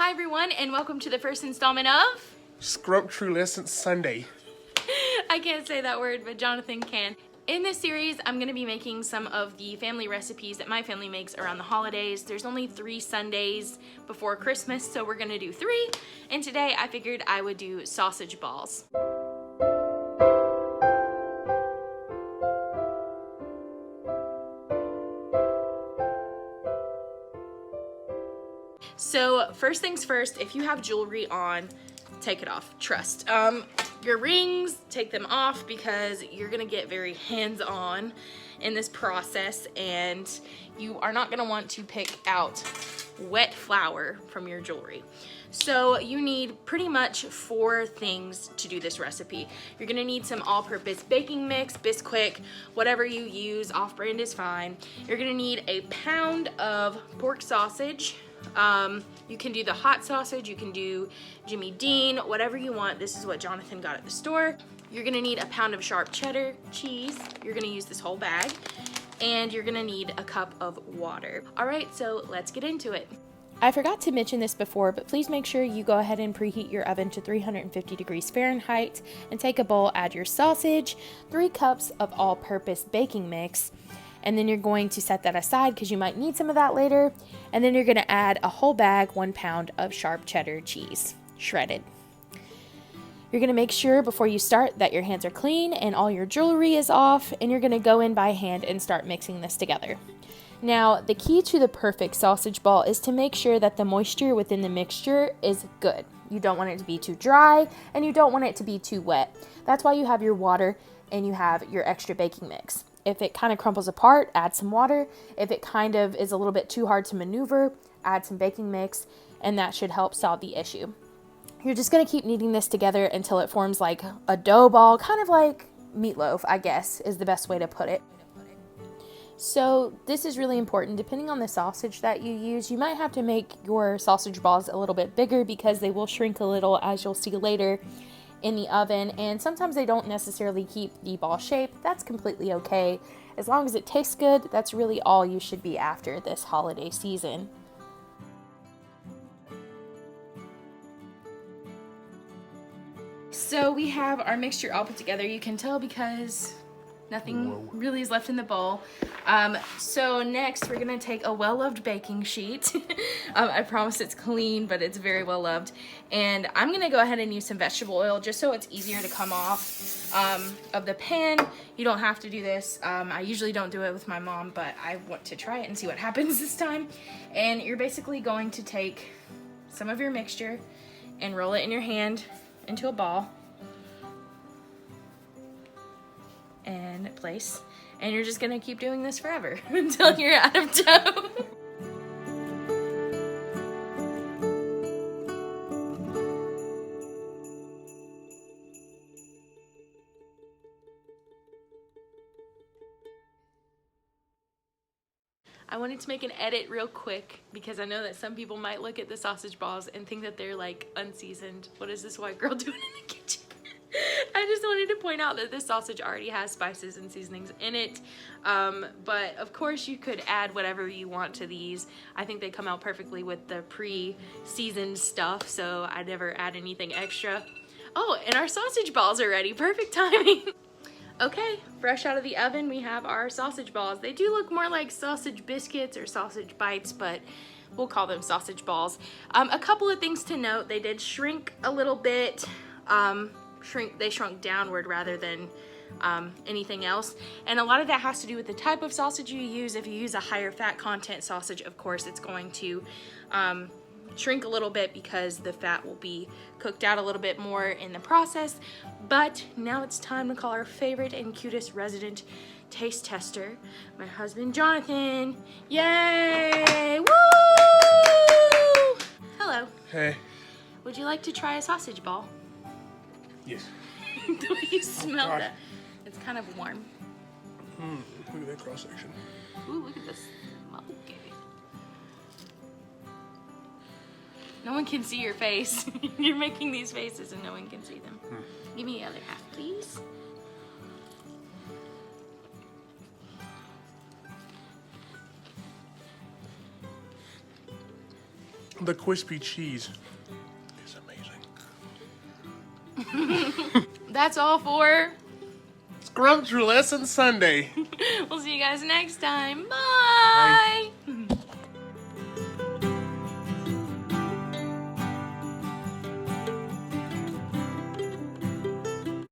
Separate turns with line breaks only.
Hi everyone, and welcome to the first installment of
Scrumtrulescent Sunday.
I can't say that word, but Jonathan can. In this series, I'm going to be making some of the family recipes that my family makes around the holidays. There's only 3 Sundays before Christmas, so we're going to do 3. And today I figured I would do sausage balls. So first things first, if you have jewelry on, take it off, trust. Your rings, take them off because you're gonna get very hands-on in this process and you are not gonna want to pick out wet flour from your jewelry. So you need pretty much 4 things to do this recipe. You're gonna need some all-purpose baking mix, Bisquick, whatever you use, off-brand is fine. You're gonna need a pound of pork sausage. You can do the hot sausage, you can do Jimmy Dean, whatever you want. This is what Jonathan got at the store. You're gonna need a pound of sharp cheddar cheese. You're gonna use this whole bag. And you're gonna need a cup of water. All right, so let's get into it. I forgot to mention this before, but please make sure you go ahead and preheat your oven to 350 degrees Fahrenheit and take a bowl, add your sausage, 3 cups of all-purpose baking mix, and then you're going to set that aside because you might need some of that later. And then you're gonna add a whole bag, 1 pound of sharp cheddar cheese, shredded. You're gonna make sure before you start that your hands are clean and all your jewelry is off, and you're gonna go in by hand and start mixing this together. Now, the key to the perfect sausage ball is to make sure that the moisture within the mixture is good. You don't want it to be too dry and you don't want it to be too wet. That's why you have your water and you have your extra baking mix. If it kind of crumples apart, add some water. If it kind of is a little bit too hard to maneuver, add some baking mix, and that should help solve the issue. You're just going to keep kneading this together until it forms like a dough ball, kind of like meatloaf, I guess, is the best way to put it. So this is really important. Depending on the sausage that you use, you might have to make your sausage balls a little bit bigger because they will shrink a little, as you'll see later, in the oven, and sometimes they don't necessarily keep the ball shape. That's completely okay. As long as it tastes good, that's really all you should be after this holiday season. So we have our mixture all put together. You can tell because nothing really is left in the bowl. So next we're gonna take a well-loved baking sheet. I promise it's clean, but it's very well loved. And I'm gonna go ahead and use some vegetable oil just so it's easier to come off of the pan. You don't have to do this. I usually don't do it with my mom, but I want to try it and see what happens this time. And you're basically going to take some of your mixture and roll it in your hand into a ball. And place, and you're just gonna keep doing this forever until you're out of dough. I wanted to make an edit real quick because I know that some people might look at the sausage balls and think that they're like unseasoned. What is this white girl doing in the kitchen? I just wanted to point out that this sausage already has spices and seasonings in it, but of course you could add whatever you want to these. I think they come out perfectly with the pre-seasoned stuff, so I never add anything extra. Oh, and our sausage balls are ready. Perfect timing. Okay, fresh out of the oven, we have our sausage balls. They do look more like sausage biscuits or sausage bites, but we'll call them sausage balls. A couple of things to note: they did shrink a little bit. They shrunk downward rather than anything else, and a lot of that has to do with the type of sausage you use. If you use a higher fat content sausage, of course it's going to shrink a little bit because the fat will be cooked out a little bit more in the process. But now it's time to call our favorite and cutest resident taste tester, my husband Jonathan. Yay! Woo! Hello.
Hey.
Would you like to try a sausage ball?
Yes.
The way you smell that. It's kind of warm.
Look at that cross section.
Ooh, look at this. Okay. No one can see your face. You're making these faces and no one can see them. Give me the other half, please.
The crispy cheese is amazing.
That's all for.
Scrumtrulescent Sunday.
We'll see you guys next time. Bye.